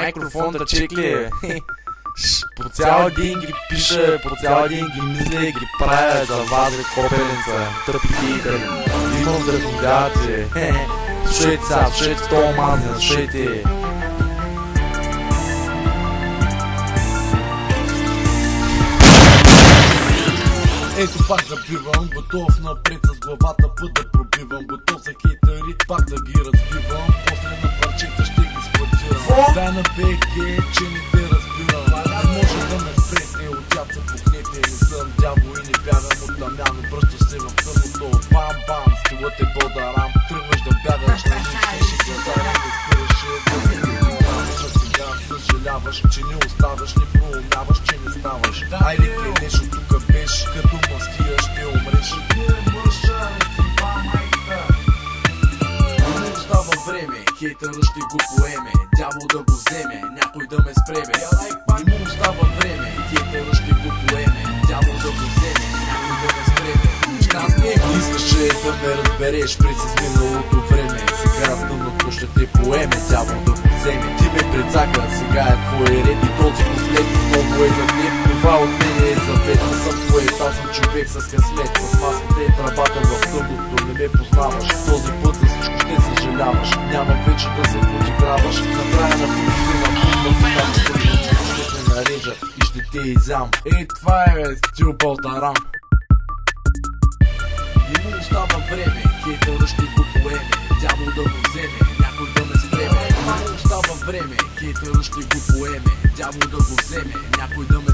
Микрофон да чекли. По цял ден ги пиша, по цял ден ги мисля и ги правя за вас, копелница, тъпи хейтери. Имам вдъхновявате. Слушайте сега, слушайте това мазня, слушайте. Ето пак забивам, готов напред с главата път да пробивам. Готов за хейтери, пак да ги разбивам. После на парчета ще ги сплатирам. Дай на БГ, че не те разбирам. Не може да ме спрете, от тях се пухнете. Не съм дявол и не бягам от Дамян. Обръщаш се в тъмното, бам-бам, стилът е Бодарам. Тръгваш да бягаш на нищеше глаза, не спираше да се прибиваваш. А сега съжаляваш, че не оставаш, не проумяваш, че не ставаш. Айде кледеш от тука беш, като мастия ще умреш. Не остава време, хейтърът ще го поеме. Дявол да го вземе, някой да ме спреме. Не му остава време, хейтърът ще го поеме. Дявол да го вземе, някой да ме спреме. Искаше да ме разбереш през изминалото време. Сега тъмното ще те поеме, дявол да го вземе. Ти ме прецака, сега е твой ред и този куплет много е за теб. Това от мене е завет, не съм поет, аз съм човек с късмет. С маската е тръбата в тъмното, не ме познаваш. Този път за всичко ще съжаляваш. Няма вече да се подиграваш. На края на пътите на пътната там ще се нарежа и ще те изям. Това е стил Бодарам. Не му остава време, хейтърът ще го поеме. Дявол да го вземе, някой да ме спреме. Не му остава време, хейтърът ще го поеме. Дявол да го вземе, някой да ме